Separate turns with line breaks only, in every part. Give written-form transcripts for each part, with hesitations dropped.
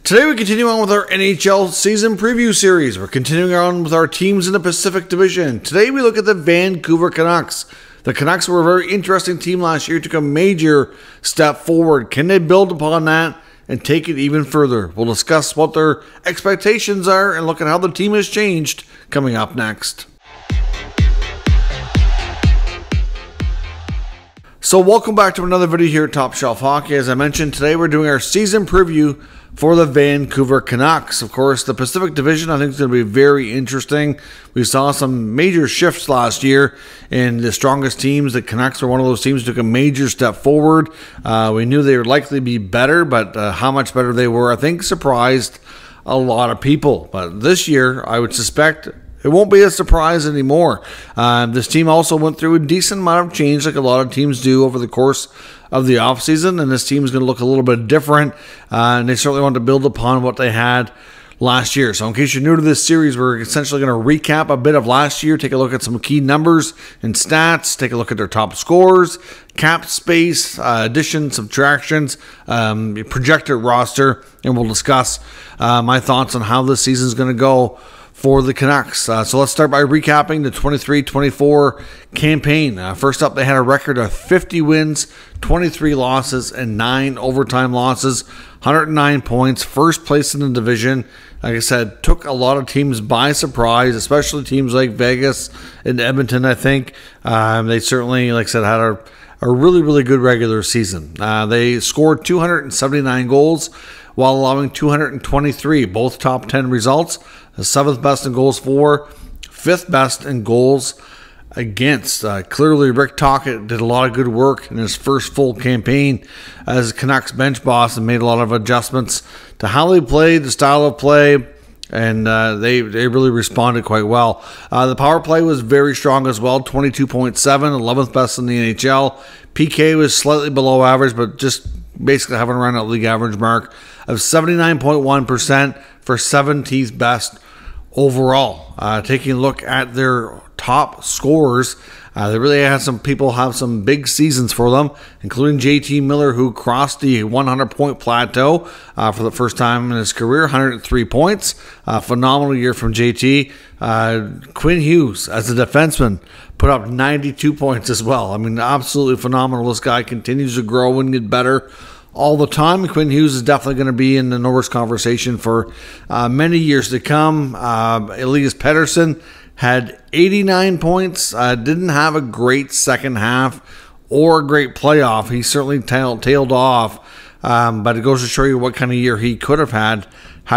Today we continue on with our NHL season preview series. We're continuing on with our teams in the Pacific Division. Today we look at the Vancouver Canucks. The Canucks were a very interesting team last year, took a major step forward. Can they build upon that and take it even further? We'll discuss what their expectations are and look at how the team has changed coming up next. So welcome back to another video here at Top Shelf Hockey. As I mentioned, today we're doing our season preview for the Vancouver Canucks. Of course, the Pacific Division I think is going to be very interesting. We saw some major shifts last year in the strongest teams. The Canucks were one of those teams that took a major step forward. We knew they would likely be better, but how much better they were, I think, surprised a lot of people. But this year, I would suspect it won't be a surprise anymore. This team also went through a decent amount of change like a lot of teams do over the course of the offseason, and this team is going to look a little bit different, and they certainly want to build upon what they had last year. So in case you're new to this series, we're essentially going to recap a bit of last year, take a look at some key numbers and stats, take a look at their top scores, cap space, additions, subtractions, projected roster, and we'll discuss my thoughts on how this season is going to go for the Canucks. So let's start by recapping the 23-24 campaign. First up, they had a record of 50 wins, 23 losses, and 9 overtime losses, 109 points, first place in the division. Like I said, took a lot of teams by surprise, especially teams like Vegas and Edmonton, I think. They certainly, like I said, had a really, really good regular season. They scored 279 goals while allowing 223, both top 10 results. The 7th best in goals for, 5th best in goals against. Clearly, Rick Tocchet did a lot of good work in his first full campaign as Canucks bench boss and made a lot of adjustments to how they played, the style of play, and they really responded quite well. The power play was very strong as well, 22.7, 11th best in the NHL. PK was slightly below average, but just basically having around that league average mark of 79.1% for 17th best overall. Taking a look at their top scorers, they really had some people have some big seasons for them, including JT Miller, who crossed the 100-point plateau for the first time in his career, 103 points. Phenomenal year from JT. Quinn Hughes, as a defenseman, put up 92 points as well. I mean, absolutely phenomenal. This guy continues to grow and get better all the time. Quinn Hughes is definitely going to be in the Norris conversation for many years to come. Elias Pettersson had 89 points. Didn't have a great second half or a great playoff. He certainly tailed off, but it goes to show you what kind of year he could have had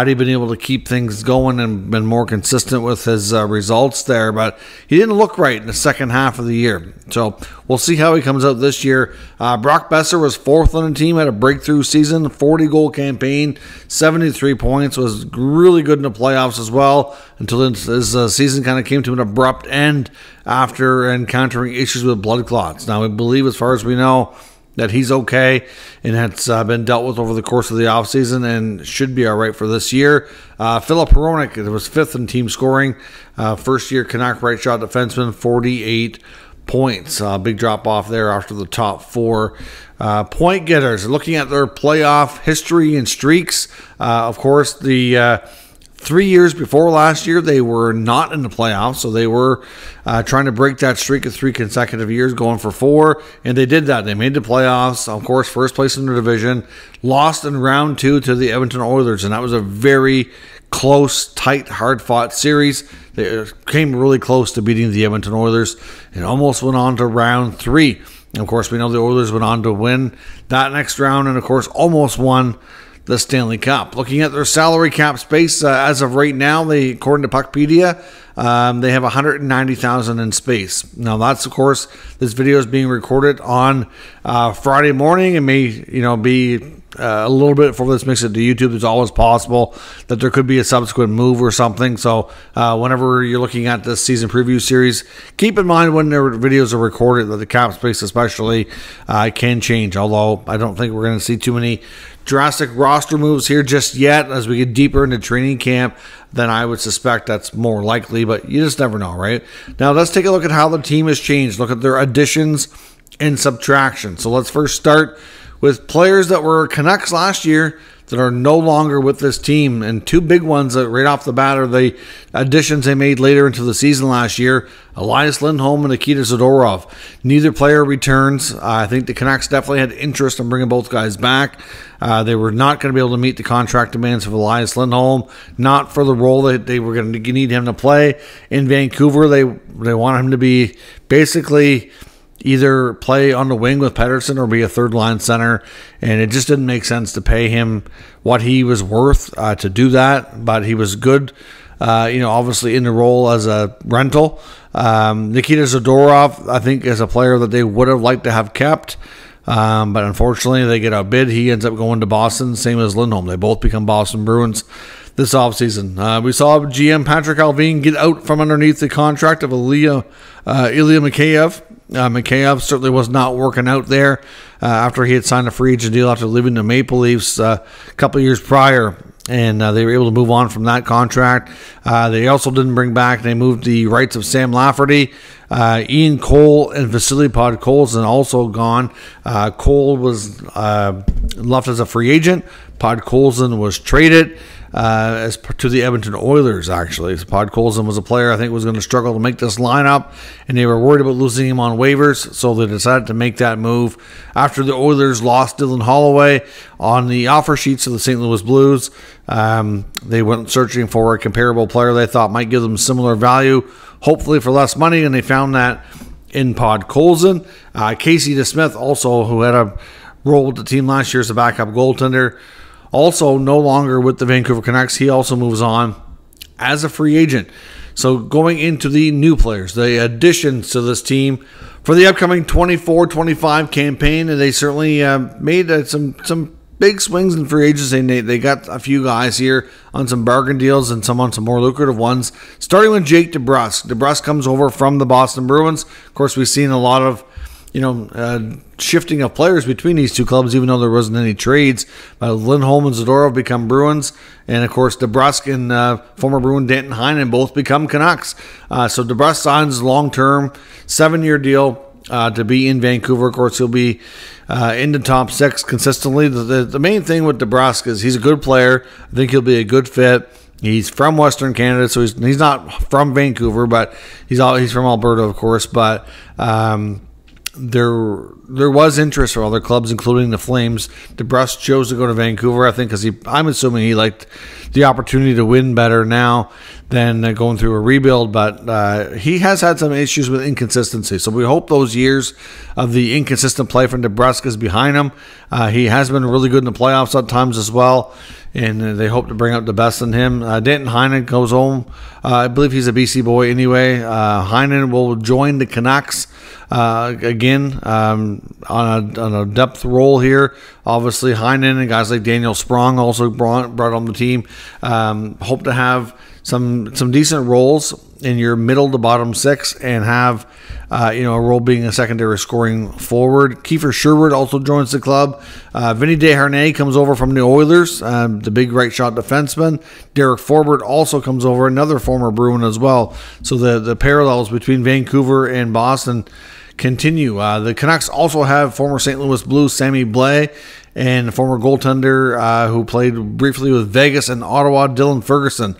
he been able to keep things going and been more consistent with his results there. But he didn't look right in the second half of the year. So we'll see how he comes out this year. Brock Boeser was 4th on the team, had a breakthrough season, 40-goal campaign, 73 points, was really good in the playoffs as well until his season kind of came to an abrupt end after encountering issues with blood clots. Now, we believe, as far as we know, that he's okay and has been dealt with over the course of the offseason and should be all right for this year. Filip Hronek was 5th in team scoring. First-year Canuck right shot defenseman, 48 points. Big drop off there after the top 4 point getters. Looking at their playoff history and streaks, of course, the 3 years before last year, they were not in the playoffs, so they were trying to break that streak of 3 consecutive years, going for 4, and they did that. They made the playoffs, of course, first place in the division, lost in round 2 to the Edmonton Oilers, and that was a very close, tight, hard-fought series. They came really close to beating the Edmonton Oilers and almost went on to round 3. And of course, we know the Oilers went on to win that next round and, of course, almost won the Stanley Cup. Looking at their salary cap space, as of right now, according to Puckpedia, they have $190,000 in space. Now, that's, of course, this video is being recorded on Friday morning. It may, be a little bit before this makes it to YouTube. It's always possible that there could be a subsequent move or something. So whenever you're looking at this season preview series, keep in mind when their videos are recorded that the cap space especially can change. Although I don't think we're going to see too many drastic roster moves here just yet. As we get deeper into training camp, then I would suspect that's more likely, but you just never know, right? Now let's take a look at how the team has changed. Look at their additions and subtractions. So let's first start with players that were Canucks last year that are no longer with this team, and two big ones that right off the bat are the additions they made later into the season last year: Elias Lindholm and Nikita Zadorov. Neither player returns. I think the Canucks definitely had interest in bringing both guys back. They were not going to be able to meet the contract demands of Elias Lindholm, not for the role that they were going to need him to play in Vancouver. They wanted him to be basically either play on the wing with Pettersson or be a third-line center, and it just didn't make sense to pay him what he was worth to do that, but he was good, obviously in the role as a rental. Nikita Zadorov, I think, is a player that they would have liked to have kept, but unfortunately they get outbid. He ends up going to Boston, same as Lindholm. They both become Boston Bruins this offseason. We saw GM Patrick Allvin get out from underneath the contract of Ilya Mikheyev. Mikheyev certainly was not working out there after he had signed a free agent deal after leaving the Maple Leafs a couple of years prior, and they were able to move on from that contract. They also didn't bring back, they moved the rights of Sam Lafferty. Ian Cole and Vasily Podkolzin also gone. Cole was left as a free agent. Podkolzin was traded to the Edmonton Oilers, actually. So Podkolzin was a player I think was going to struggle to make this lineup, and they were worried about losing him on waivers, so they decided to make that move. After the Oilers lost Dylan Holloway on the offer sheets of the St. Louis Blues, they went searching for a comparable player they thought might give them similar value, hopefully for less money, and they found that in Podkolzin. Casey DeSmith, also, who had a role with the team last year as a backup goaltender, also no longer with the Vancouver Canucks. He also moves on as a free agent. So going into the new players, the additions to this team for the upcoming 24-25 campaign, and they certainly made some big swings in free agency. They got a few guys here on some bargain deals and some on some more lucrative ones. Starting with Jake DeBrusk. DeBrusk comes over from the Boston Bruins. Of course, we've seen a lot of shifting of players between these two clubs, even though there wasn't any trades. Lindholm and Zadorov become Bruins, and of course DeBrusk and former Bruin Danton Heinen both become Canucks. So DeBrusk signs long-term 7-year deal to be in Vancouver. Of course, he'll be in the top 6 consistently. The main thing with DeBrusk is he's a good player. I think he'll be a good fit. He's from Western Canada, so he's not from Vancouver, but he's from Alberta, of course. But there was interest from other clubs, including the Flames. DeBrusk chose to go to Vancouver, I think, because I'm assuming he liked the opportunity to win better now than going through a rebuild. But he has had some issues with inconsistency, so we hope those years of the inconsistent play from DeBrusk is behind him. He has been really good in the playoffs at times as well, and they hope to bring out the best in him. Danton Heinen goes home. I believe he's a BC boy anyway. Heinen will join the Canucks again on a depth role here. Obviously, Heinen and guys like Daniel Sprong also brought on the team. Hope to have some decent roles in your middle to bottom 6 and have a role being a secondary scoring forward. Kiefer Sherwood also joins the club. Vinny Desharnais comes over from the Oilers, the big right shot defenseman. Derek Forbort also comes over, another former Bruin as well. So the parallels between Vancouver and Boston continue. The Canucks also have former St. Louis Blues Sammy Blais and former goaltender who played briefly with Vegas and Ottawa, Dylan Ferguson.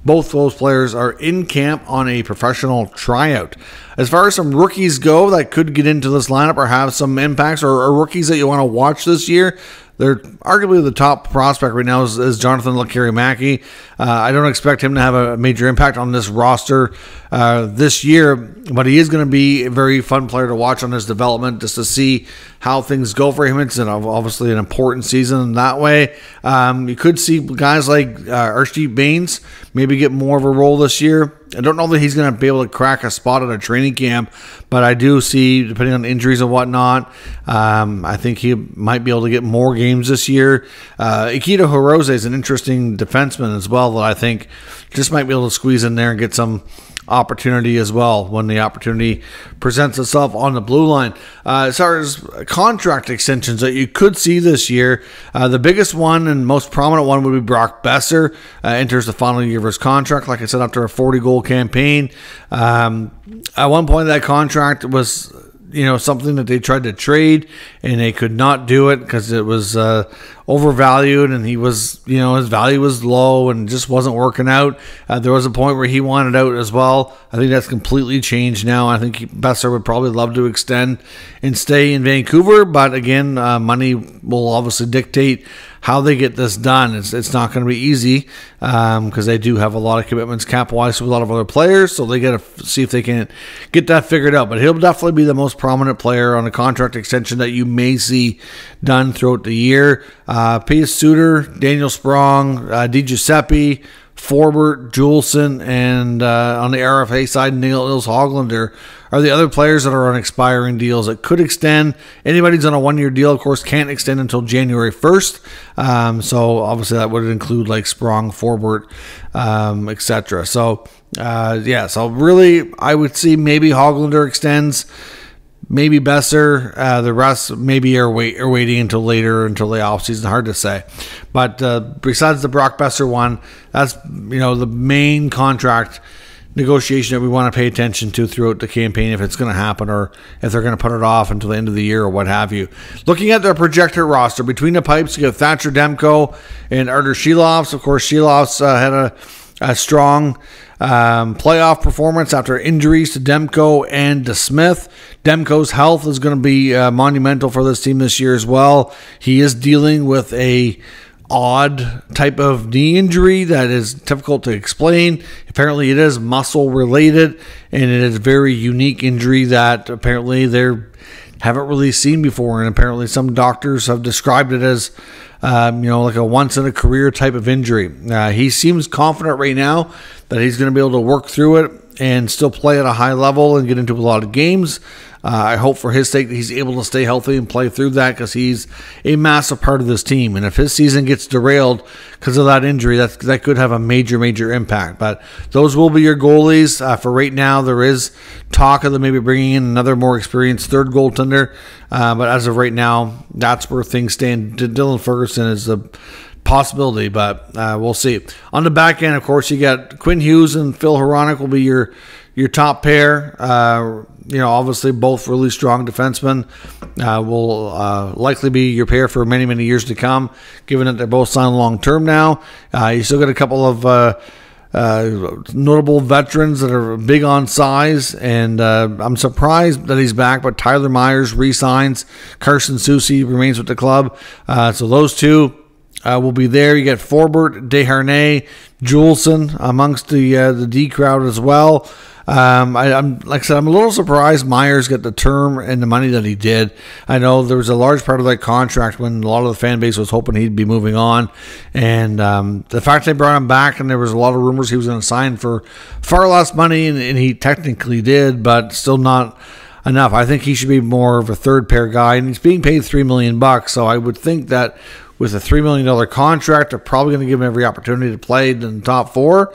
Both those players are in camp on a professional tryout. As far as some rookies go that could get into this lineup or have some impacts, or rookies that you want to watch this year, they're arguably the top prospect right now is Jonathan Lekkerimaki. I don't expect him to have a major impact on this roster this year, but he is going to be a very fun player to watch on his development, just to see how things go for him. It's obviously an important season in that way. You could see guys like Archie Baines maybe get more of a role this year. I don't know that he's going to be able to crack a spot at a training camp, but I do see, depending on injuries and whatnot, I think he might be able to get more games this year. Ikeda Hirose is an interesting defenseman as well that I think just might be able to squeeze in there and get some opportunity as well when the opportunity presents itself on the blue line. As far as contract extensions that you could see this year, the biggest one and most prominent one would be Brock Besser. Enters the final year of his contract, like I said, after a 40-goal campaign. At one point, that contract was something that they tried to trade and they could not do it because it was overvalued, and he was, his value was low and just wasn't working out. There was a point where he wanted out as well. I think that's completely changed now. I think Boeser would probably love to extend and stay in Vancouver, but again, money will obviously dictate how they get this done. It's not going to be easy because they do have a lot of commitments cap-wise to a lot of other players, so they got to see if they can get that figured out. But he'll definitely be the most prominent player on a contract extension that you may see done throughout the year. Pius Suter, Daniel Sprong, Di Giuseppe, Forbert, Juleson, and on the RFA side, Nils Hoglander are the other players that are on expiring deals that could extend. Anybody who's on a one-year deal, of course, can't extend until January 1st. So obviously that would include like Sprong, Forbert, etc. So so really I would see maybe Hoglander extends, maybe Boeser. The rest maybe are waiting until later, until the offseason. Hard to say. But besides the Brock Boeser one, that's the main contract negotiation that we want to pay attention to throughout the campaign, if it's going to happen or if they're going to put it off until the end of the year or what have you. Looking at their projected roster, between the pipes, you got Thatcher Demko and Artur Shilovs. Of course, Shilovs had a strong playoff performance after injuries to Demko and to Smith. Demko's health is going to be monumental for this team this year as well. He is dealing with a odd type of knee injury that is difficult to explain. Apparently it is muscle related, and it is a very unique injury that apparently they haven't really seen before, and apparently some doctors have described it as like a once in a career type of injury. He seems confident right now that he's going to be able to work through it and still play at a high level and get into a lot of games. I hope for his sake that he's able to stay healthy and play through that, because he's a massive part of this team. And if his season gets derailed because of that injury, that could have a major impact. But those will be your goalies. For right now, there is talk of them maybe bringing in another more experienced third goaltender. But as of right now, that's where things stand. Dylan Ferguson is a possibility, but we'll see. On the back end, of course, you got Quinn Hughes and Phil Hronek will be your top pair. Obviously both really strong defensemen will likely be your pair for many years to come, given that they're both signed long-term now. You still got a couple of notable veterans that are big on size, and I'm surprised that he's back, but Tyler Myers re-signs. Carson Soucy remains with the club. So those two will be there. You get Forbert, Desharnais, Juleson amongst the D crowd as well. I'm like I said, I'm a little surprised Myers got the term and the money that he did. I know there was a large part of that contract when a lot of the fan base was hoping he'd be moving on, and the fact they brought him back, and there was a lot of rumors he was going to sign for far less money, and he technically did, but still not enough. I think he should be more of a third pair guy, and he's being paid $3 million, so I would think that with a $3 million contract, they're probably going to give him every opportunity to play in the top four,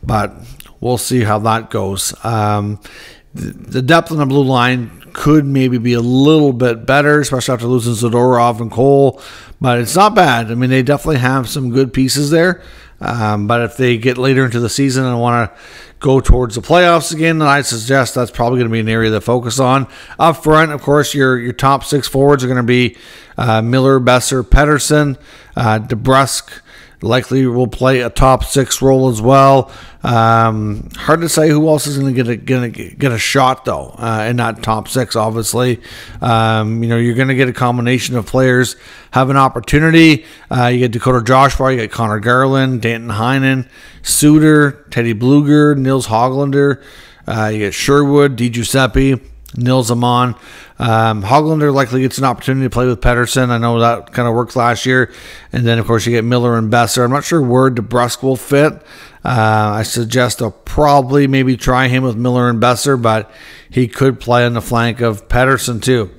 but we'll see how that goes. The depth on the blue line could maybe be a little bit better, especially after losing Zadorov and Cole, but it's not bad. I mean, they definitely have some good pieces there, but if they get later into the season and want to go towards the playoffs again, then I suggest that's probably going to be an area to focus on. Up front, of course, your top six forwards are going to be Miller, Boeser, Pettersson, DeBrusk likely will play a top six role as well. Hard to say who else is going to get a shot though in that top six. Obviously, you're going to get a combination of players have an opportunity. You get Dakota Joshua, you get Connor Garland, Danton Heinen, Suter, Teddy Bluger, Nils Hoglander. You get Sherwood, Di Giuseppe, Nils Amon. Hoglander likely gets an opportunity to play with Pettersson. I know that kind of worked last year. And then, of course, you get Miller and Boeser. I'm not sure where DeBrusk will fit. I suggest they'll probably maybe try him with Miller and Boeser, but he could play on the flank of Pettersson too.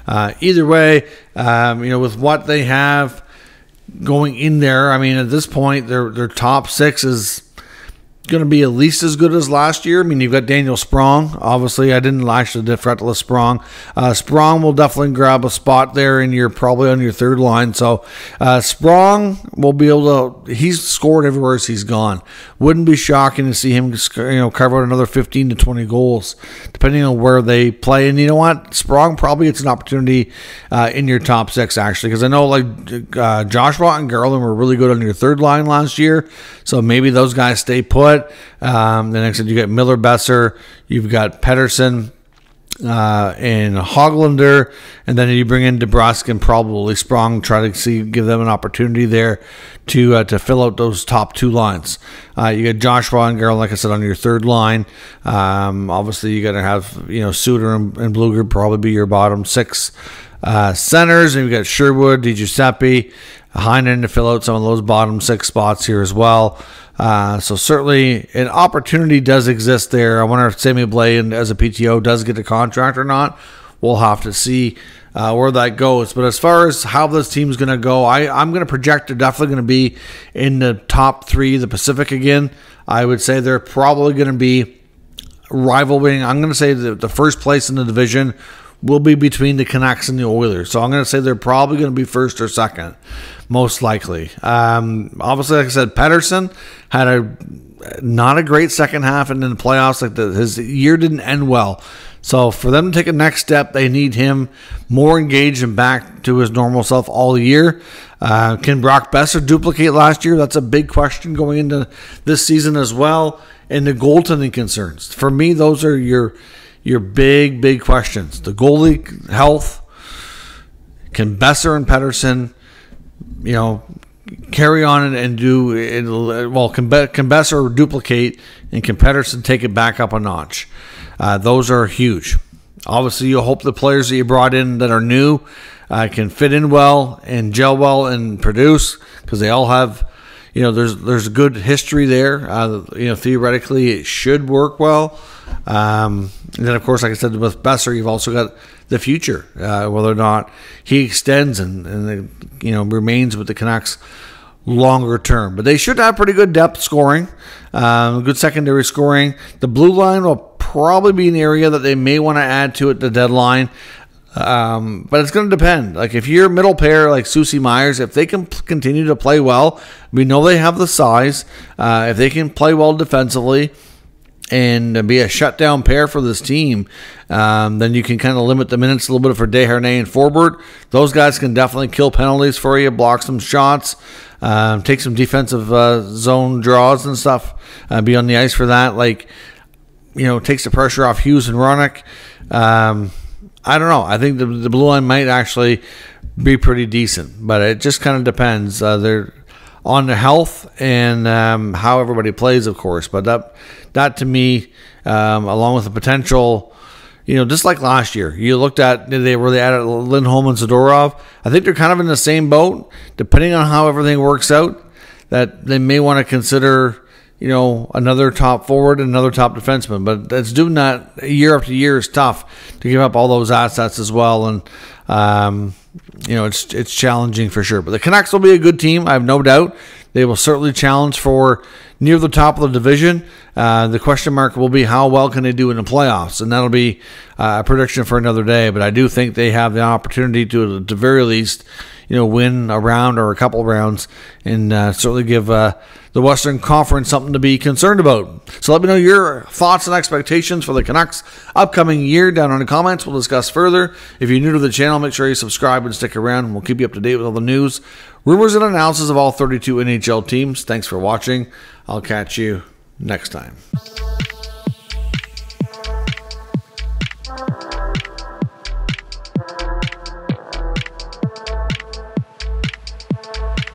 Either way, with what they have going in there, I mean, at this point, their top six is going to be at least as good as last year. I mean, you've got Daniel Sprong. Obviously, I didn't actually differential with Sprong. Sprong will definitely grab a spot there, and you're probably on your third line. So Sprong will be able to. He's scored everywhere he's gone. Wouldn't be shocking to see him, carve out another 15 to 20 goals, depending on where they play. And you know what, Sprong probably gets an opportunity in your top six actually, because I know like Joshua and Garland were really good on your third line last year. So maybe those guys stay put. Then next you got Miller, Besser, you've got Pettersson, and Hoglander, and then you bring in DeBrusk and probably Sprong, try to give them an opportunity there to fill out those top two lines. You got Joshua and Garland, like I said, on your third line. Obviously, you got to have Suter and Bluger probably be your bottom six centers, and you got Sherwood, DiGiuseppe, Heinen to fill out some of those bottom six spots here as well. So certainly an opportunity does exist there. I wonder if Sammy Blais as a PTO does get a contract or not. We'll have to see where that goes. But as far as how this team's going to go, I'm going to project they're definitely going to be in the top three of the Pacific again. I would say they're probably going to be rivaling. I'm going to say the first place in the division will be between the Canucks and the Oilers. So I'm going to say they're probably going to be first or second, most likely. Obviously, like I said, Pettersson had not a great second half, and in the playoffs, his year didn't end well. So for them to take a next step, they need him more engaged and back to his normal self all year. Can Brock Besser duplicate last year? That's a big question going into this season as well. And the goaltending concerns. For me, those are your big questions. The goalie health. Can Besser and Pettersson, carry on and do it? Well, can Besser duplicate, and can Pettersson take it back up a notch? Those are huge. Obviously, you hope the players that you brought in that are new can fit in well and gel well and produce, because they all have, there's good history there. Theoretically, it should work well. And then, of course, like I said, with Besser, you've also got the future, whether or not he extends and remains with the Canucks longer term. But they should have pretty good depth scoring, good secondary scoring. The blue line will probably be an area that they may want to add to at the deadline. But it's going to depend. Like if you're a middle pair like Susie Myers, if they can continue to play well, we know they have the size. If they can play well defensively and be a shutdown pair for this team, then you can kind of limit the minutes a little bit for Desharnais and Forbort. Those guys can definitely kill penalties for you, block some shots, take some defensive zone draws and stuff, be on the ice for that. Takes the pressure off Hughes and Ronick. I don't know. I think the blue line might actually be pretty decent, but it just kind of depends. They're on the health and how everybody plays, of course. But that to me, along with the potential, just like last year, you looked at where they added Lindholm and Zadorov. I think they're kind of in the same boat, depending on how everything works out, that they may want to consider another top forward and another top defenseman. But that's doing that year after year is tough to give up all those assets as well. And, it's challenging for sure. But the Canucks will be a good team, I have no doubt. They will certainly challenge for near the top of the division. The question mark will be how well can they do in the playoffs, and that'll be a prediction for another day. But I do think they have the opportunity to, at the very least, win a round or a couple rounds, and certainly give the Western Conference something to be concerned about. So let me know your thoughts and expectations for the Canucks upcoming year down in the comments. We'll discuss further. If you're new to the channel, make sure you subscribe and stick around, and we'll keep you up to date with all the news, rumors, and analysis of all 32 NHL teams. Thanks for watching. I'll catch you next time.